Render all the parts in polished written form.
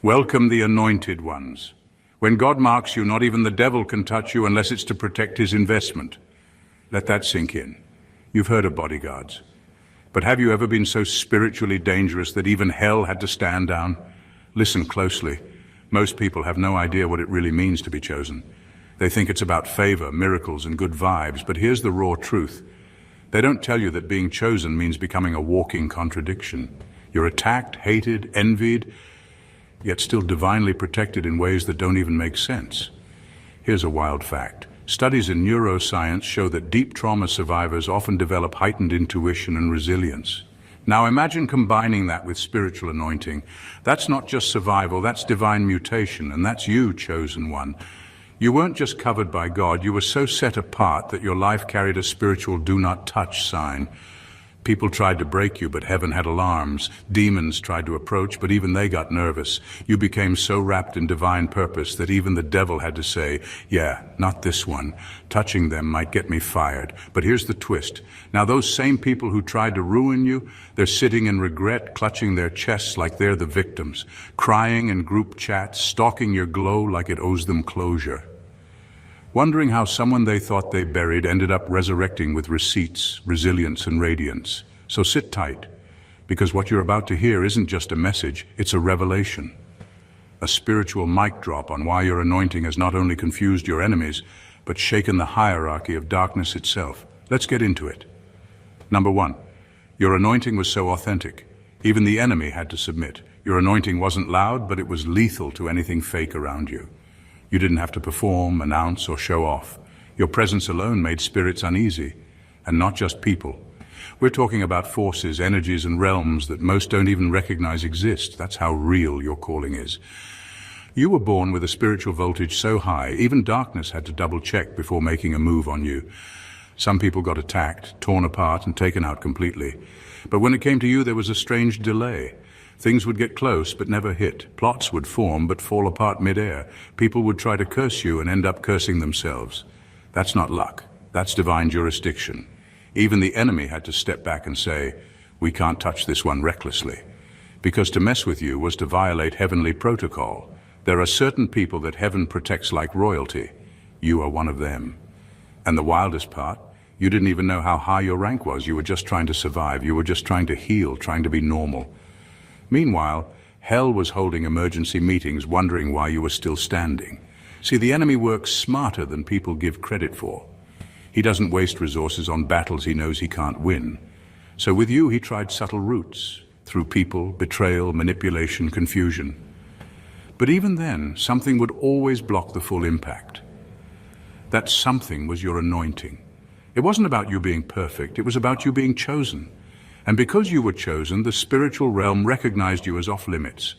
Welcome the anointed ones. When God marks you, not even the devil can touch you unless it's to protect his investment. Let that sink in. You've heard of bodyguards. But have you ever been so spiritually dangerous that even hell had to stand down? Listen closely. Most people have no idea what it really means to be chosen. They think it's about favor, miracles, and good vibes, but here's the raw truth. They don't tell you that being chosen means becoming a walking contradiction. You're attacked, hated, envied, yet still divinely protected in ways that don't even make sense. Here's a wild fact. Studies in neuroscience show that deep trauma survivors often develop heightened intuition and resilience. Now imagine combining that with spiritual anointing. That's not just survival, that's divine mutation, and that's you, chosen one. You weren't just covered by God, you were so set apart that your life carried a spiritual do not touch sign. People tried to break you, but heaven had alarms. Demons tried to approach, but even they got nervous. You became so wrapped in divine purpose that even the devil had to say, yeah, not this one. Touching them might get me fired. But here's the twist. Now those same people who tried to ruin you, they're sitting in regret, clutching their chests like they're the victims, crying in group chats, stalking your glow like it owes them closure. Wondering how someone they thought they buried ended up resurrecting with receipts, resilience, and radiance. So sit tight, because what you're about to hear isn't just a message, it's a revelation. A spiritual mic drop on why your anointing has not only confused your enemies, but shaken the hierarchy of darkness itself. Let's get into it. Number one, your anointing was so authentic. Even the enemy had to submit. Your anointing wasn't loud, but it was lethal to anything fake around you. You didn't have to perform, announce, or show off. Your presence alone made spirits uneasy, and not just people. We're talking about forces, energies, and realms that most don't even recognize exist. That's how real your calling is. You were born with a spiritual voltage so high, even darkness had to double-check before making a move on you. Some people got attacked, torn apart, and taken out completely. But when it came to you, there was a strange delay. Things would get close but never hit. Plots would form but fall apart mid-air. People would try to curse you and end up cursing themselves. That's not luck. That's divine jurisdiction. Even the enemy had to step back and say, we can't touch this one recklessly. Because to mess with you was to violate heavenly protocol. There are certain people that heaven protects like royalty. You are one of them. And the wildest part, you didn't even know how high your rank was. You were just trying to survive. You were just trying to heal, trying to be normal. Meanwhile, hell was holding emergency meetings, wondering why you were still standing. See, the enemy works smarter than people give credit for. He doesn't waste resources on battles he knows he can't win. So with you, he tried subtle routes, through people, betrayal, manipulation, confusion. But even then, something would always block the full impact. That something was your anointing. It wasn't about you being perfect, it was about you being chosen. And because you were chosen, the spiritual realm recognized you as off-limits.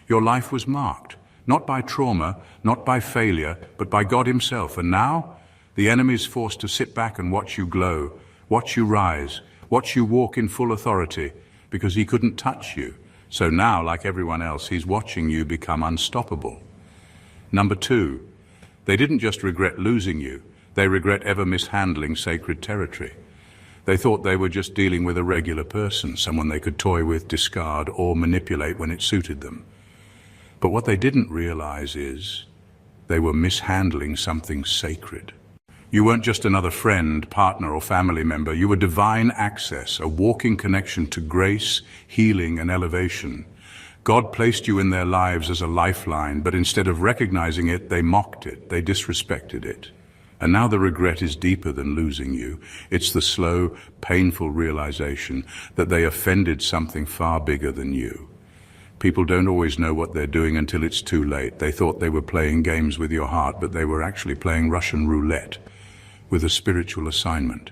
Your life was marked, not by trauma, not by failure, but by God himself. And now, the enemy is forced to sit back and watch you glow, watch you rise, watch you walk in full authority, because he couldn't touch you. So now, like everyone else, he's watching you become unstoppable. Number two, they didn't just regret losing you, they regret ever mishandling sacred territory. They thought they were just dealing with a regular person, someone they could toy with, discard, or manipulate when it suited them. But what they didn't realize is they were mishandling something sacred. You weren't just another friend, partner, or family member. You were divine access, a walking connection to grace, healing, and elevation. God placed you in their lives as a lifeline, but instead of recognizing it, they mocked it, they disrespected it. And now the regret is deeper than losing you. It's the slow, painful realization that they offended something far bigger than you. People don't always know what they're doing until it's too late. They thought they were playing games with your heart, but they were actually playing Russian roulette with a spiritual assignment.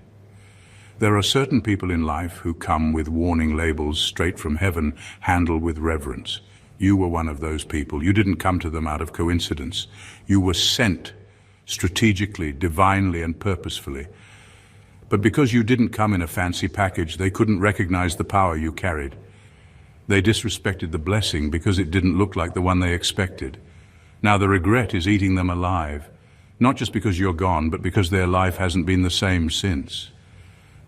There are certain people in life who come with warning labels straight from heaven, handled with reverence. You were one of those people. You didn't come to them out of coincidence. You were sent strategically, divinely, and purposefully. But because you didn't come in a fancy package, they couldn't recognize the power you carried. They disrespected the blessing because it didn't look like the one they expected. Now the regret is eating them alive, not just because you're gone, but because their life hasn't been the same since.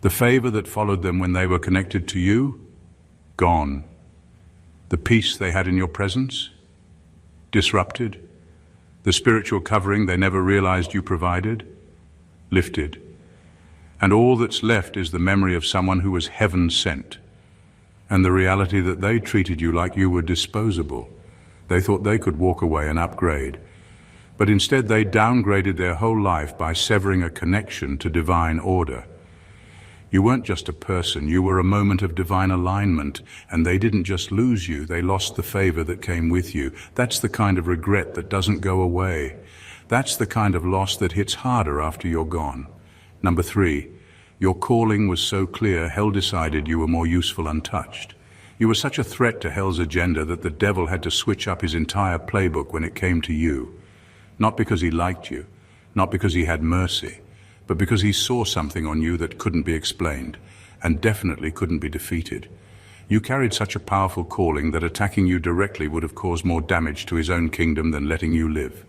The favor that followed them when they were connected to you, gone. The peace they had in your presence, disrupted. The spiritual covering they never realized you provided, lifted. And all that's left is the memory of someone who was heaven sent, and the reality that they treated you like you were disposable. They thought they could walk away and upgrade, but instead they downgraded their whole life by severing a connection to divine order. You weren't just a person, you were a moment of divine alignment, and they didn't just lose you, they lost the favor that came with you. That's the kind of regret that doesn't go away. That's the kind of loss that hits harder after you're gone. Number 3, your calling was so clear, hell decided you were more useful untouched. You were such a threat to hell's agenda that the devil had to switch up his entire playbook when it came to you. Not because he liked you, not because he had mercy, but because he saw something on you that couldn't be explained, and definitely couldn't be defeated. You carried such a powerful calling that attacking you directly would have caused more damage to his own kingdom than letting you live.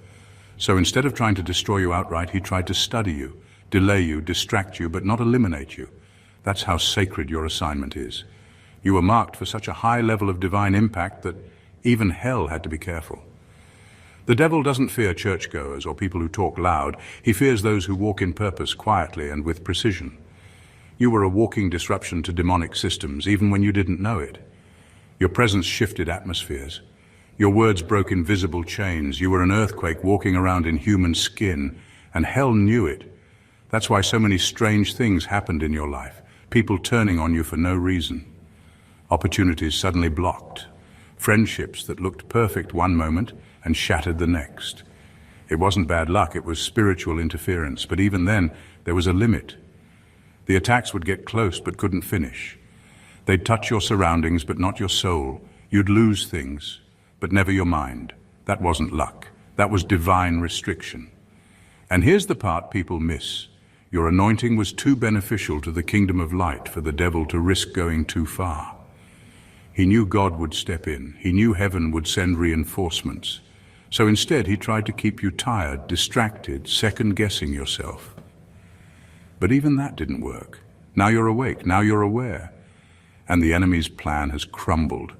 So instead of trying to destroy you outright, he tried to study you, delay you, distract you, but not eliminate you. That's how sacred your assignment is. You were marked for such a high level of divine impact that even hell had to be careful. The devil doesn't fear churchgoers or people who talk loud. He fears those who walk in purpose quietly and with precision. You were a walking disruption to demonic systems, even when you didn't know it. Your presence shifted atmospheres. Your words broke invisible chains. You were an earthquake walking around in human skin, and hell knew it. That's why so many strange things happened in your life. People turning on you for no reason. Opportunities suddenly blocked. Friendships that looked perfect one moment and shattered the next. It wasn't bad luck, it was spiritual interference, but even then, there was a limit. The attacks would get close but couldn't finish. They'd touch your surroundings but not your soul. You'd lose things, but never your mind. That wasn't luck. That was divine restriction. And here's the part people miss. Your anointing was too beneficial to the kingdom of light for the devil to risk going too far. He knew God would step in. He knew heaven would send reinforcements. So instead, he tried to keep you tired, distracted, second-guessing yourself. But even that didn't work. Now you're awake, now you're aware. And the enemy's plan has crumbled,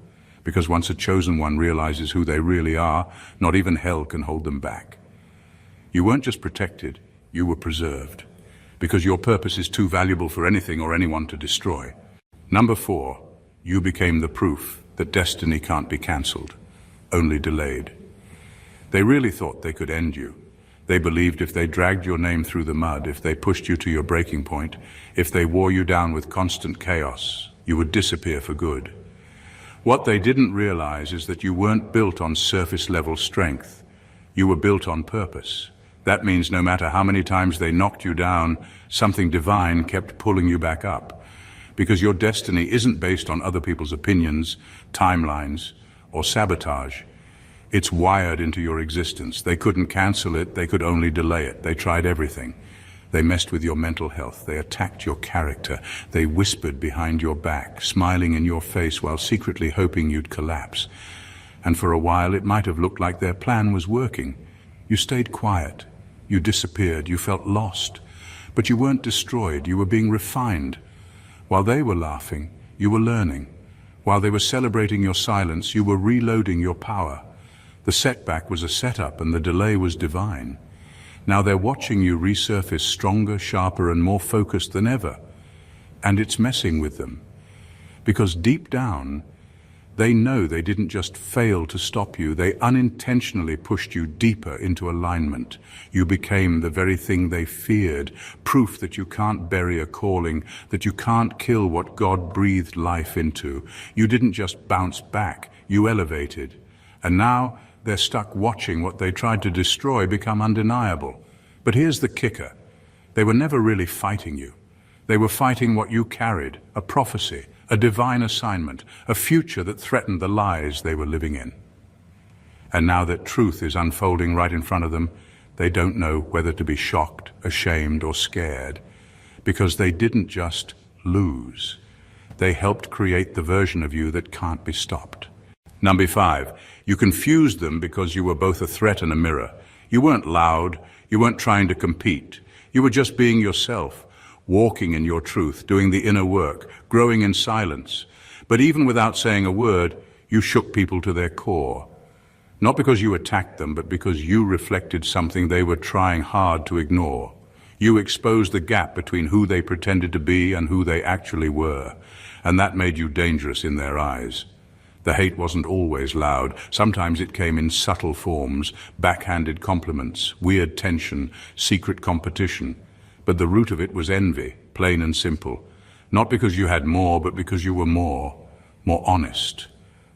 because once a chosen one realizes who they really are, not even hell can hold them back. You weren't just protected, you were preserved, because your purpose is too valuable for anything or anyone to destroy. Number 4, you became the proof that destiny can't be cancelled, only delayed. They really thought they could end you. They believed if they dragged your name through the mud, if they pushed you to your breaking point, if they wore you down with constant chaos, you would disappear for good. What they didn't realize is that you weren't built on surface-level strength. You were built on purpose. That means no matter how many times they knocked you down, something divine kept pulling you back up. Because your destiny isn't based on other people's opinions, timelines, or sabotage. It's wired into your existence. They couldn't cancel it, they could only delay it. They tried everything. They messed with your mental health, they attacked your character, they whispered behind your back, smiling in your face while secretly hoping you'd collapse. And for a while it might have looked like their plan was working. You stayed quiet, you disappeared, you felt lost. But you weren't destroyed, you were being refined. While they were laughing, you were learning. While they were celebrating your silence, you were reloading your power. The setback was a setup and the delay was divine. Now they're watching you resurface stronger, sharper, and more focused than ever. And it's messing with them. Because deep down, they know they didn't just fail to stop you, they unintentionally pushed you deeper into alignment. You became the very thing they feared, proof that you can't bury a calling, that you can't kill what God breathed life into. You didn't just bounce back, you elevated. And now, they're stuck watching what they tried to destroy become undeniable. But here's the kicker. They were never really fighting you. They were fighting what you carried, a prophecy, a divine assignment, a future that threatened the lies they were living in. And now that truth is unfolding right in front of them, they don't know whether to be shocked, ashamed, or scared, because they didn't just lose. They helped create the version of you that can't be stopped. Number 5, you confused them because you were both a threat and a mirror. You weren't loud, you weren't trying to compete. You were just being yourself, walking in your truth, doing the inner work, growing in silence. But even without saying a word, you shook people to their core. Not because you attacked them, but because you reflected something they were trying hard to ignore. You exposed the gap between who they pretended to be and who they actually were, and that made you dangerous in their eyes. The hate wasn't always loud. Sometimes it came in subtle forms, backhanded compliments, weird tension, secret competition. But the root of it was envy, plain and simple. Not because you had more, but because you were more honest,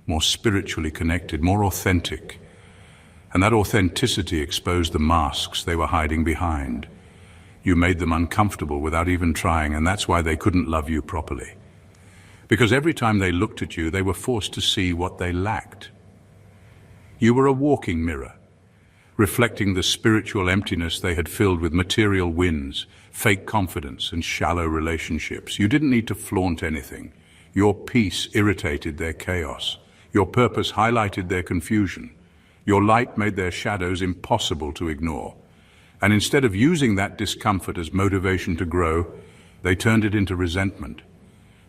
more spiritually connected, more authentic. And that authenticity exposed the masks they were hiding behind. You made them uncomfortable without even trying, and that's why they couldn't love you properly. Because every time they looked at you, they were forced to see what they lacked. You were a walking mirror, reflecting the spiritual emptiness they had filled with material wins, fake confidence, and shallow relationships. You didn't need to flaunt anything. Your peace irritated their chaos. Your purpose highlighted their confusion. Your light made their shadows impossible to ignore. And instead of using that discomfort as motivation to grow, they turned it into resentment.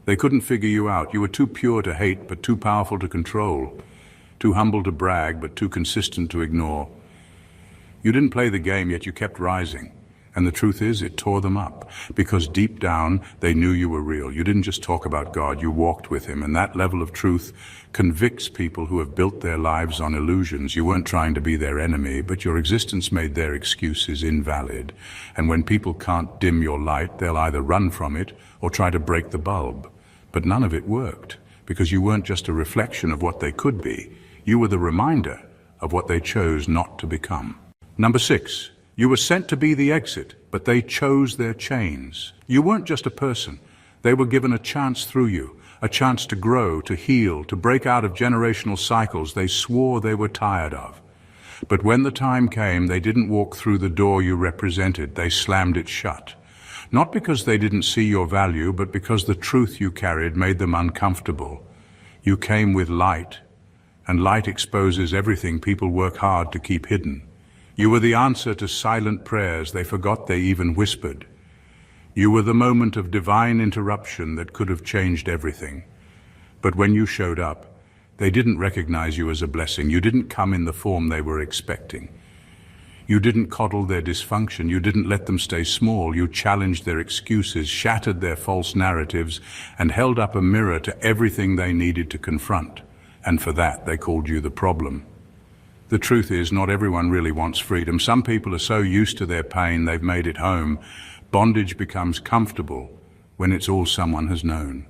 They couldn't figure you out. You were too pure to hate, but too powerful to control. Too humble to brag, but too consistent to ignore. You didn't play the game, yet you kept rising. And the truth is, it tore them up. Because deep down, they knew you were real. You didn't just talk about God, you walked with Him. And that level of truth convicts people who have built their lives on illusions. You weren't trying to be their enemy, but your existence made their excuses invalid. And when people can't dim your light, they'll either run from it or try to break the bulb. But none of it worked, because you weren't just a reflection of what they could be. You were the reminder of what they chose not to become. Number 6. You were sent to be the exit, but they chose their chains. You weren't just a person. They were given a chance through you, a chance to grow, to heal, to break out of generational cycles they swore they were tired of. But when the time came, they didn't walk through the door you represented. They slammed it shut. Not because they didn't see your value, but because the truth you carried made them uncomfortable. You came with light, and light exposes everything people work hard to keep hidden. You were the answer to silent prayers they forgot they even whispered. You were the moment of divine interruption that could have changed everything. But when you showed up, they didn't recognize you as a blessing. You didn't come in the form they were expecting. You didn't coddle their dysfunction. You didn't let them stay small. You challenged their excuses, shattered their false narratives, and held up a mirror to everything they needed to confront. And for that, they called you the problem. The truth is, not everyone really wants freedom. Some people are so used to their pain, they've made it home. Bondage becomes comfortable when it's all someone has known.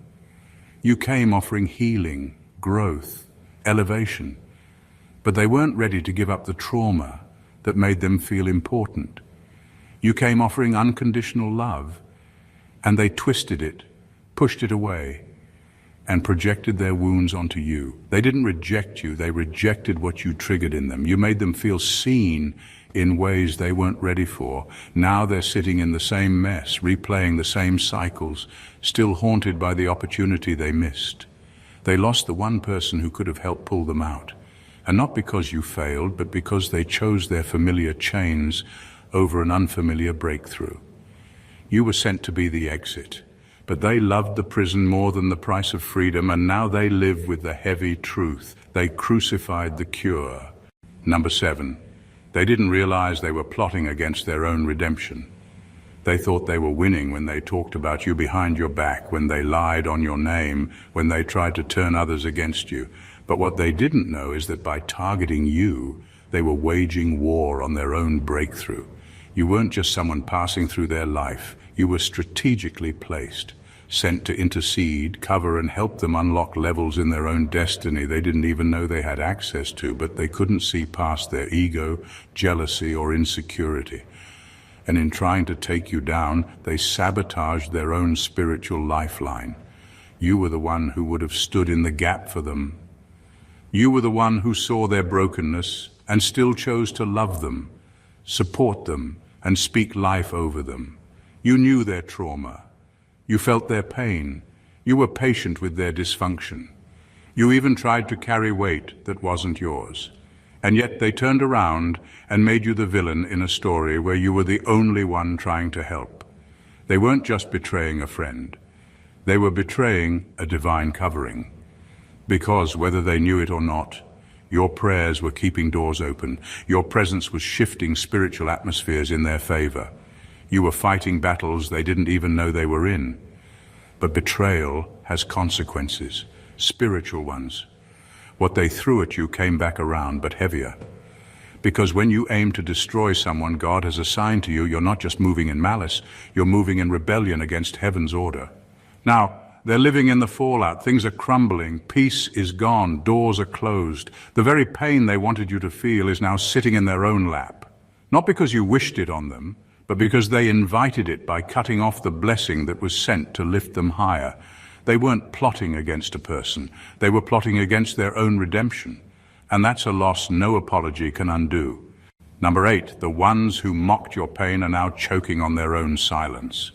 You came offering healing, growth, elevation, but they weren't ready to give up the trauma that made them feel important. You came offering unconditional love, and they twisted it, pushed it away, and projected their wounds onto you. They didn't reject you, they rejected what you triggered in them. You made them feel seen in ways they weren't ready for. Now they're sitting in the same mess, replaying the same cycles, still haunted by the opportunity they missed. They lost the one person who could have helped pull them out. And not because you failed, but because they chose their familiar chains over an unfamiliar breakthrough. You were sent to be the exit, but they loved the prison more than the price of freedom, and now they live with the heavy truth. They crucified the cure. Number 7, they didn't realize they were plotting against their own redemption. They thought they were winning when they talked about you behind your back, when they lied on your name, when they tried to turn others against you. But what they didn't know is that by targeting you, they were waging war on their own breakthrough. You weren't just someone passing through their life. You were strategically placed, sent to intercede, cover, and help them unlock levels in their own destiny they didn't even know they had access to, but they couldn't see past their ego, jealousy, or insecurity. And in trying to take you down, they sabotaged their own spiritual lifeline. You were the one who would have stood in the gap for them. You were the one who saw their brokenness and still chose to love them, support them, and speak life over them. You knew their trauma. You felt their pain. You were patient with their dysfunction. You even tried to carry weight that wasn't yours. And yet they turned around and made you the villain in a story where you were the only one trying to help. They weren't just betraying a friend. They were betraying a divine covering. Because, whether they knew it or not, Your prayers were keeping doors open. Your presence was shifting spiritual atmospheres in their favor. You were fighting battles they didn't even know they were in. But betrayal has consequences, spiritual ones. What they threw at you came back around, but heavier. Because when you aim to destroy someone God has assigned to you, you're not just moving in malice, you're moving in rebellion against heaven's order. Now, they're living in the fallout. Things are crumbling. Peace is gone. Doors are closed. The very pain they wanted you to feel is now sitting in their own lap. Not because you wished it on them, but because they invited it by cutting off the blessing that was sent to lift them higher. They weren't plotting against a person. They were plotting against their own redemption. And that's a loss no apology can undo. Number 8, the ones who mocked your pain are now choking on their own silence.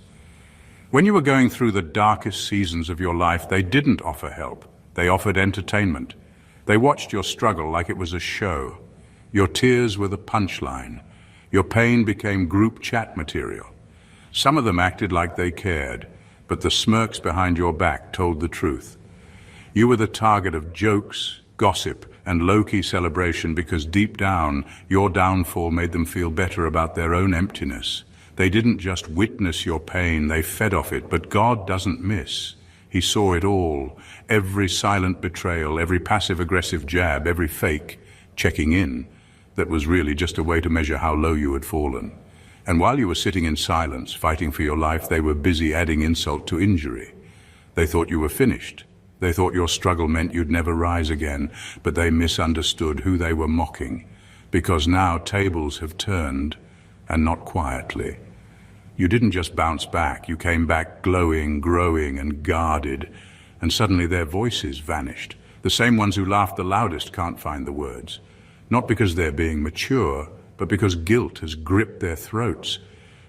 When you were going through the darkest seasons of your life, they didn't offer help. They offered entertainment. They watched your struggle like it was a show. Your tears were the punchline. Your pain became group chat material. Some of them acted like they cared, but the smirks behind your back told the truth. You were the target of jokes, gossip, and low-key celebration because deep down, your downfall made them feel better about their own emptiness. They didn't just witness your pain, they fed off it, but God doesn't miss. He saw it all, every silent betrayal, every passive-aggressive jab, every fake checking in that was really just a way to measure how low you had fallen. And while you were sitting in silence, fighting for your life, they were busy adding insult to injury. They thought you were finished. They thought your struggle meant you'd never rise again, but they misunderstood who they were mocking, because now tables have turned, and not quietly. You didn't just bounce back, you came back glowing, growing, and guarded, and suddenly their voices vanished. The same ones who laughed the loudest can't find the words, not because they're being mature, but because guilt has gripped their throats.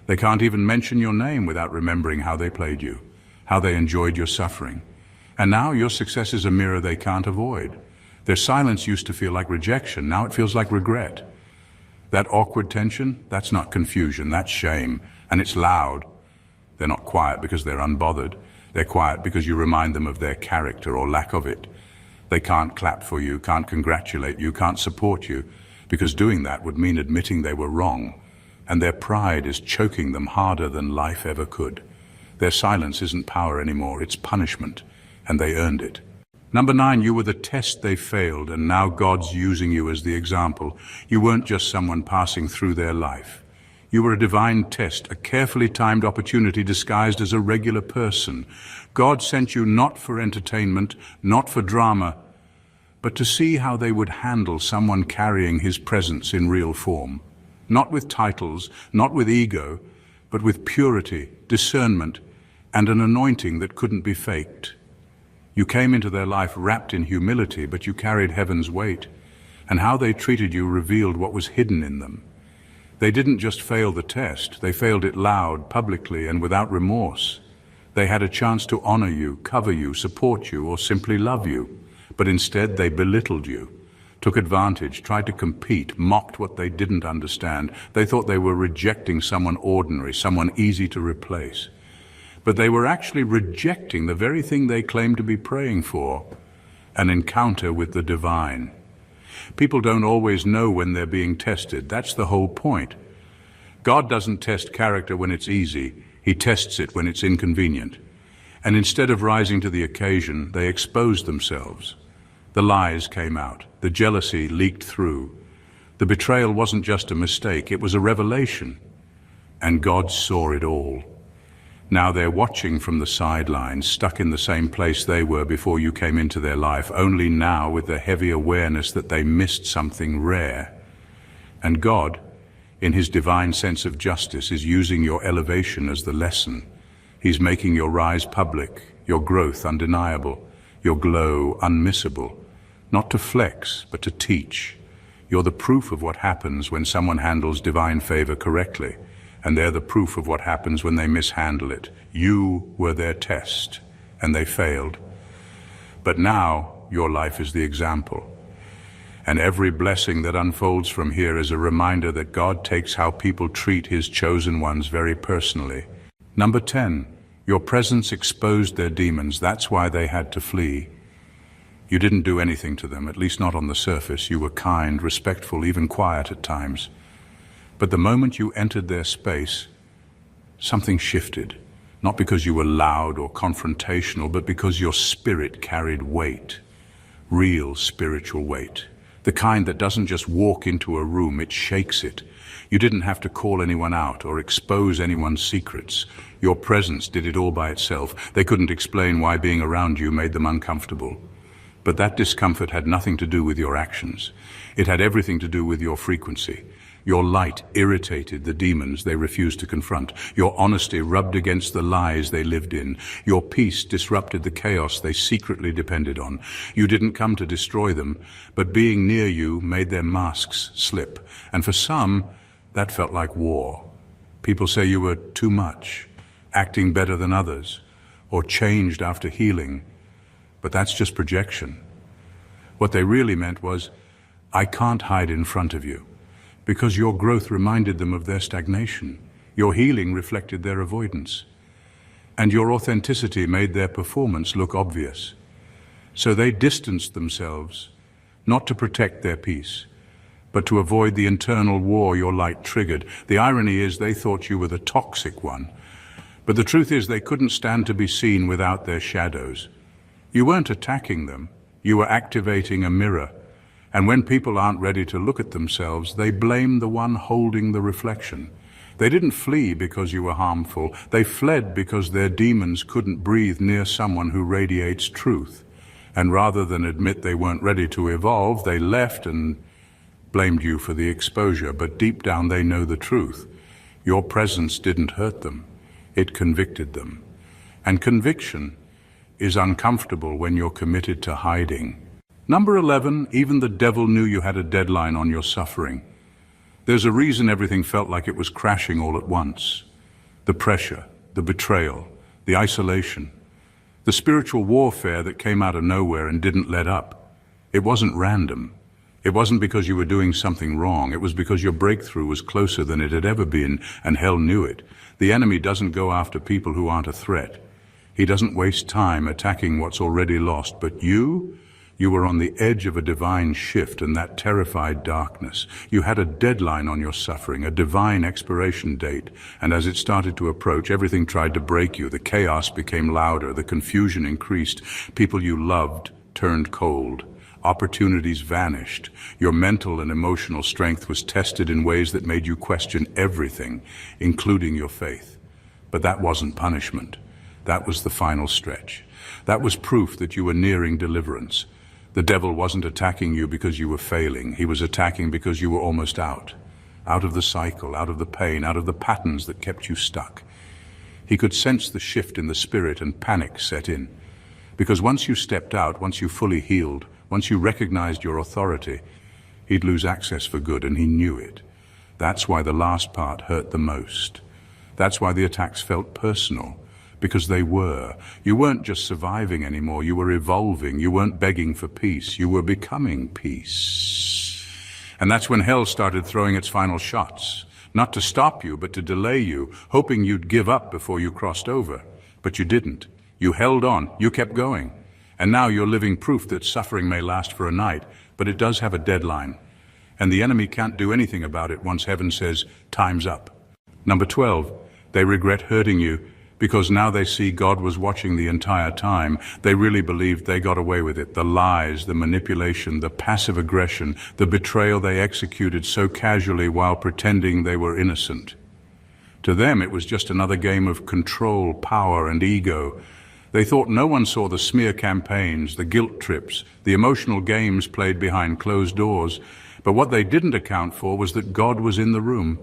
They can't even mention your name without remembering how they played you, how they enjoyed your suffering. And now your success is a mirror they can't avoid. Their silence used to feel like rejection, now it feels like regret. That awkward tension, that's not confusion, that's shame, and it's loud. They're not quiet because they're unbothered. They're quiet because you remind them of their character or lack of it. They can't clap for you, can't congratulate you, can't support you, because doing that would mean admitting they were wrong, and their pride is choking them harder than life ever could. Their silence isn't power anymore, it's punishment. And they earned it. Number 9, you were the test they failed, and now God's using you as the example. You weren't just someone passing through their life. You were a divine test, a carefully timed opportunity disguised as a regular person. God sent you not for entertainment, not for drama, but to see how they would handle someone carrying his presence in real form. Not with titles, not with ego, but with purity, discernment, and an anointing that couldn't be faked. You came into their life wrapped in humility, but you carried heaven's weight, and how they treated you revealed what was hidden in them. They didn't just fail the test, they failed it loud, publicly, and without remorse. They had a chance to honor you, cover you, support you, or simply love you, but instead they belittled you, took advantage, tried to compete, mocked what they didn't understand. They thought they were rejecting someone ordinary, someone easy to replace. But they were actually rejecting the very thing they claimed to be praying for, an encounter with the divine. People don't always know when they're being tested. That's the whole point. God doesn't test character when it's easy. He tests it when it's inconvenient. And instead of rising to the occasion, they exposed themselves. The lies came out. The jealousy leaked through. The betrayal wasn't just a mistake. It was a revelation. And God saw it all. Now they're watching from the sidelines, stuck in the same place they were before you came into their life, only now with the heavy awareness that they missed something rare. And God, in his divine sense of justice, is using your elevation as the lesson. He's making your rise public, your growth undeniable, your glow unmissable, not to flex, but to teach. You're the proof of what happens when someone handles divine favor correctly. And they're the proof of what happens when they mishandle it. You were their test, and they failed. But now, your life is the example. And every blessing that unfolds from here is a reminder that God takes how people treat his chosen ones very personally. Number 10, your presence exposed their demons. That's why they had to flee. You didn't do anything to them, at least not on the surface. You were kind, respectful, even quiet at times. But the moment you entered their space, something shifted. Not because you were loud or confrontational, but because your spirit carried weight. Real spiritual weight. The kind that doesn't just walk into a room, it shakes it. You didn't have to call anyone out or expose anyone's secrets. Your presence did it all by itself. They couldn't explain why being around you made them uncomfortable. But that discomfort had nothing to do with your actions. It had everything to do with your frequency. Your light irritated the demons they refused to confront. Your honesty rubbed against the lies they lived in. Your peace disrupted the chaos they secretly depended on. You didn't come to destroy them, but being near you made their masks slip. And for some, that felt like war. People say you were too much, acting better than others, or changed after healing. But that's just projection. What they really meant was, I can't hide in front of you. Because your growth reminded them of their stagnation. Your healing reflected their avoidance. And your authenticity made their performance look obvious. So they distanced themselves, not to protect their peace, but to avoid the internal war your light triggered. The irony is they thought you were the toxic one. But the truth is they couldn't stand to be seen without their shadows. You weren't attacking them, you were activating a mirror. And when people aren't ready to look at themselves, they blame the one holding the reflection. They didn't flee because you were harmful. They fled because their demons couldn't breathe near someone who radiates truth. And rather than admit they weren't ready to evolve, they left and blamed you for the exposure. But deep down they know the truth. Your presence didn't hurt them. It convicted them. And conviction is uncomfortable when you're committed to hiding. Number 11, even the devil knew you had a deadline on your suffering. There's a reason everything felt like it was crashing all at once. The pressure, the betrayal, the isolation, the spiritual warfare that came out of nowhere and didn't let up. It wasn't random. It wasn't because you were doing something wrong. It was because your breakthrough was closer than it had ever been, and hell knew it. The enemy doesn't go after people who aren't a threat. He doesn't waste time attacking what's already lost, but you were on the edge of a divine shift, and that terrified darkness. You had a deadline on your suffering, a divine expiration date, and as it started to approach, everything tried to break you. The chaos became louder, the confusion increased, people you loved turned cold, opportunities vanished. Your mental and emotional strength was tested in ways that made you question everything, including your faith. But that wasn't punishment. That was the final stretch. That was proof that you were nearing deliverance. The devil wasn't attacking you because you were failing. He was attacking because you were almost out of the cycle, out of the pain, out of the patterns that kept you stuck. He could sense the shift in the spirit, and panic set in. Because once you stepped out, once you fully healed, once you recognized your authority, he'd lose access for good, and he knew it. That's why the last part hurt the most. That's why the attacks felt personal. Because they were. You weren't just surviving anymore, you were evolving. You weren't begging for peace, you were becoming peace. And that's when hell started throwing its final shots. Not to stop you, but to delay you, hoping you'd give up before you crossed over. But you didn't. You held on, you kept going. And now you're living proof that suffering may last for a night, but it does have a deadline. And the enemy can't do anything about it once heaven says, time's up. Number 12, they regret hurting you, because now they see God was watching the entire time. They really believed they got away with it. The lies, the manipulation, the passive aggression, the betrayal they executed so casually while pretending they were innocent. To them, it was just another game of control, power, and ego. They thought no one saw the smear campaigns, the guilt trips, the emotional games played behind closed doors. But what they didn't account for was that God was in the room,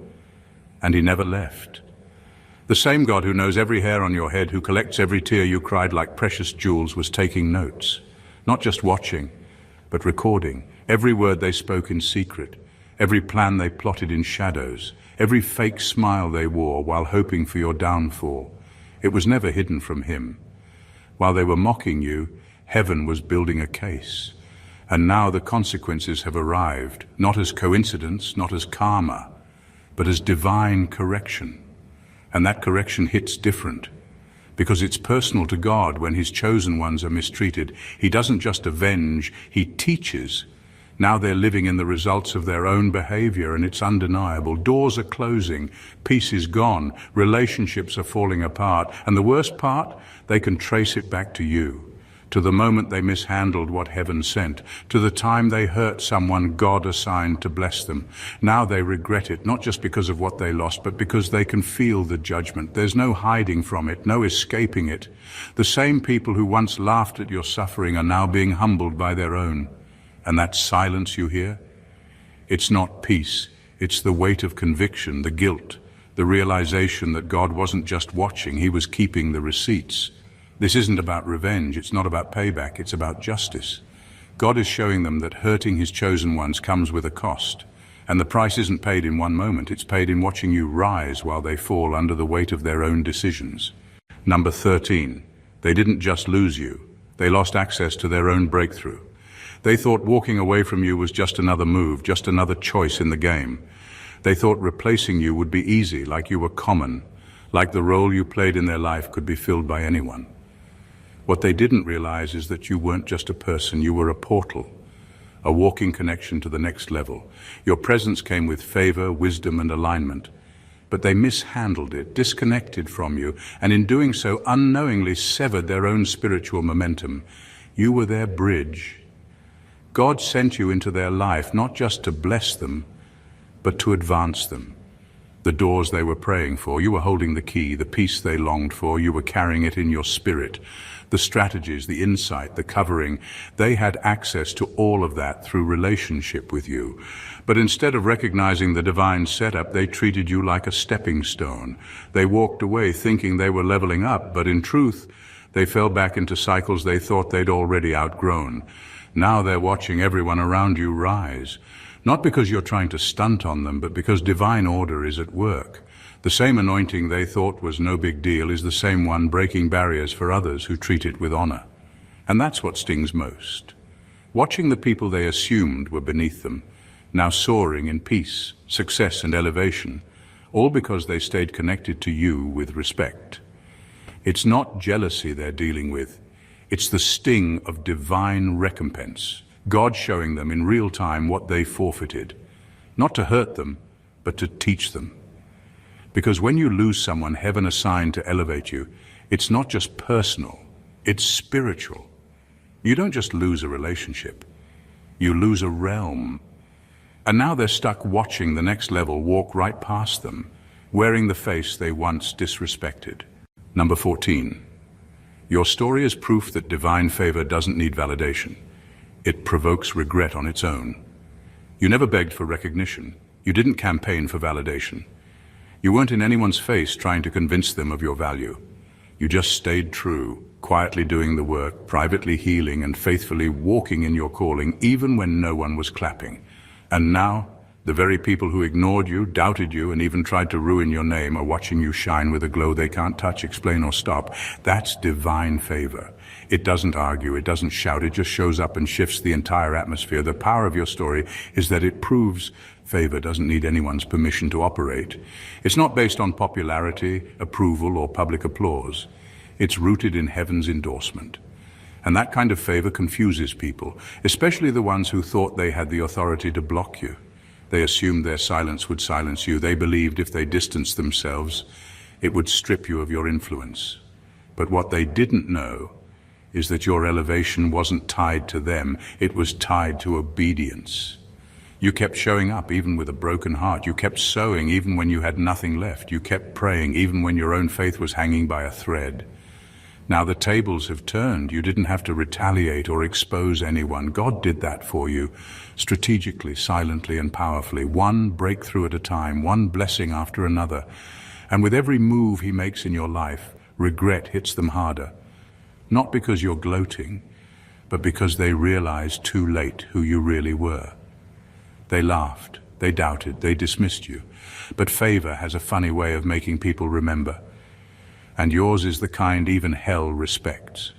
and he never left. The same God who knows every hair on your head, who collects every tear you cried like precious jewels, was taking notes. Not just watching, but recording. Every word they spoke in secret, every plan they plotted in shadows, every fake smile they wore while hoping for your downfall. It was never hidden from him. While they were mocking you, heaven was building a case. And now the consequences have arrived, not as coincidence, not as karma, but as divine correction. And that correction hits different. because it's personal to God when his chosen ones are mistreated. He doesn't just avenge, he teaches. Now they're living in the results of their own behavior, and it's undeniable. Doors are closing, peace is gone, relationships are falling apart, and the worst part, they can trace it back to you, to the moment they mishandled what heaven sent, to the time they hurt someone God assigned to bless them. Now they regret it, not just because of what they lost, but because they can feel the judgment. There's no hiding from it, no escaping it. The same people who once laughed at your suffering are now being humbled by their own. And that silence you hear, it's not peace, it's the weight of conviction, the guilt, the realization that God wasn't just watching, he was keeping the receipts. This isn't about revenge, it's not about payback, it's about justice. God is showing them that hurting his chosen ones comes with a cost. And the price isn't paid in one moment, it's paid in watching you rise while they fall under the weight of their own decisions. Number 13, they didn't just lose you, they lost access to their own breakthrough. They thought walking away from you was just another move, just another choice in the game. They thought replacing you would be easy, like you were common, like the role you played in their life could be filled by anyone. What they didn't realize is that you weren't just a person, you were a portal, a walking connection to the next level. Your presence came with favor, wisdom, and alignment. But they mishandled it, disconnected from you, and in doing so unknowingly severed their own spiritual momentum. You were their bridge. God sent you into their life not just to bless them, but to advance them. The doors they were praying for, you were holding the key. The peace they longed for, you were carrying it in your spirit. The strategies, the insight, the covering, they had access to all of that through relationship with you. But instead of recognizing the divine setup, they treated you like a stepping stone. They walked away thinking they were leveling up, but in truth, they fell back into cycles they thought they'd already outgrown. Now they're watching everyone around you rise, not because you're trying to stunt on them, but because divine order is at work. The same anointing they thought was no big deal is the same one breaking barriers for others who treat it with honor. And that's what stings most. Watching the people they assumed were beneath them, now soaring in peace, success, and elevation, all because they stayed connected to you with respect. It's not jealousy they're dealing with. It's the sting of divine recompense, God showing them in real time what they forfeited, not to hurt them, but to teach them. Because when you lose someone heaven assigned to elevate you, it's not just personal, it's spiritual. You don't just lose a relationship, you lose a realm. And now they're stuck watching the next level walk right past them, wearing the face they once disrespected. Number 14. Your story is proof that divine favor doesn't need validation. It provokes regret on its own. You never begged for recognition. You didn't campaign for validation. You weren't in anyone's face trying to convince them of your value. You just stayed true, quietly doing the work, privately healing, and faithfully walking in your calling, even when no one was clapping. And now, the very people who ignored you, doubted you, and even tried to ruin your name are watching you shine with a glow they can't touch, explain, or stop. That's divine favor. It doesn't argue, it doesn't shout, it just shows up and shifts the entire atmosphere. The power of your story is that it proves favor doesn't need anyone's permission to operate. It's not based on popularity, approval, or public applause. It's rooted in heaven's endorsement. And that kind of favor confuses people, especially the ones who thought they had the authority to block you. They assumed their silence would silence you. They believed if they distanced themselves, it would strip you of your influence. But what they didn't know is that your elevation wasn't tied to them, it was tied to obedience. You kept showing up even with a broken heart. You kept sowing even when you had nothing left. You kept praying even when your own faith was hanging by a thread. Now the tables have turned. You didn't have to retaliate or expose anyone. God did that for you, strategically, silently, and powerfully, one breakthrough at a time, one blessing after another. And with every move he makes in your life, regret hits them harder. Not because you're gloating, but because they realized too late who you really were. They laughed, they doubted, they dismissed you. But favor has a funny way of making people remember. And yours is the kind even hell respects.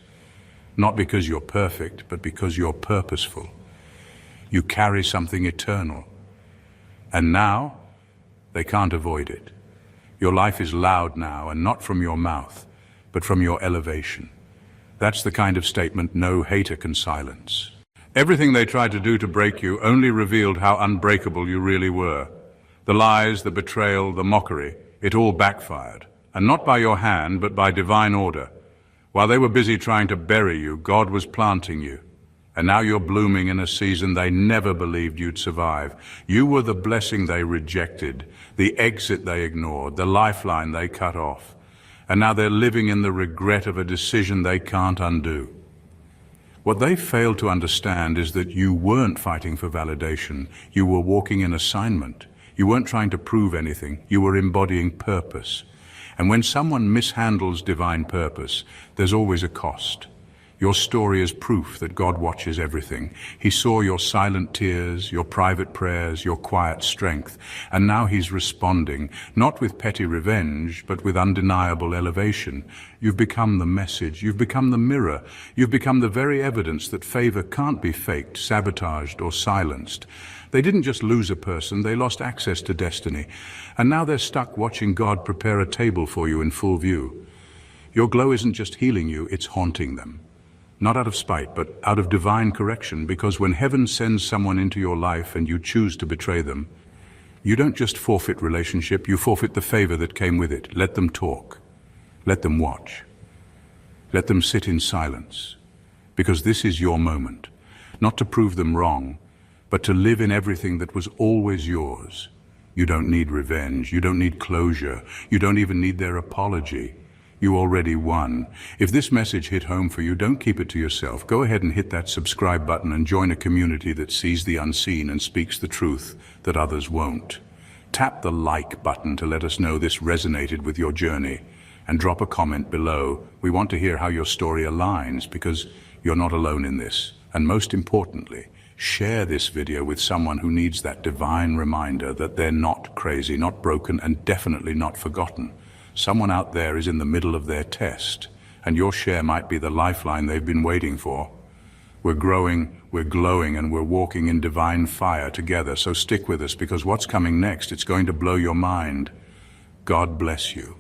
Not because you're perfect, but because you're purposeful. You carry something eternal. And now, they can't avoid it. Your life is loud now, and not from your mouth, but from your elevation. That's the kind of statement no hater can silence. Everything they tried to do to break you only revealed how unbreakable you really were. The lies, the betrayal, the mockery, it all backfired. And not by your hand, but by divine order. While they were busy trying to bury you, God was planting you. And now you're blooming in a season they never believed you'd survive. You were the blessing they rejected, the exit they ignored, the lifeline they cut off. And now they're living in the regret of a decision they can't undo. What they failed to understand is that you weren't fighting for validation. You were walking in assignment. You weren't trying to prove anything. You were embodying purpose. And when someone mishandles divine purpose, there's always a cost. Your story is proof that God watches everything. He saw your silent tears, your private prayers, your quiet strength, and now He's responding, not with petty revenge, but with undeniable elevation. You've become the message, you've become the mirror, you've become the very evidence that favor can't be faked, sabotaged, or silenced. They didn't just lose a person, they lost access to destiny, and now they're stuck watching God prepare a table for you in full view. Your glow isn't just healing you, it's haunting them. Not out of spite, but out of divine correction, because when heaven sends someone into your life and you choose to betray them, you don't just forfeit relationship, you forfeit the favor that came with it. Let them talk. Let them watch. Let them sit in silence, because this is your moment, not to prove them wrong, but to live in everything that was always yours. You don't need revenge, you don't need closure, you don't even need their apology. You already won. If this message hit home for you, don't keep it to yourself. Go ahead and hit that subscribe button and join a community that sees the unseen and speaks the truth that others won't. Tap the like button to let us know this resonated with your journey, and drop a comment below. We want to hear how your story aligns, because you're not alone in this. And most importantly, share this video with someone who needs that divine reminder that they're not crazy, not broken, and definitely not forgotten. Someone out there is in the middle of their test, and your share might be the lifeline they've been waiting for. We're growing, we're glowing, and we're walking in divine fire together, so stick with us, because what's coming next, it's going to blow your mind. God bless you.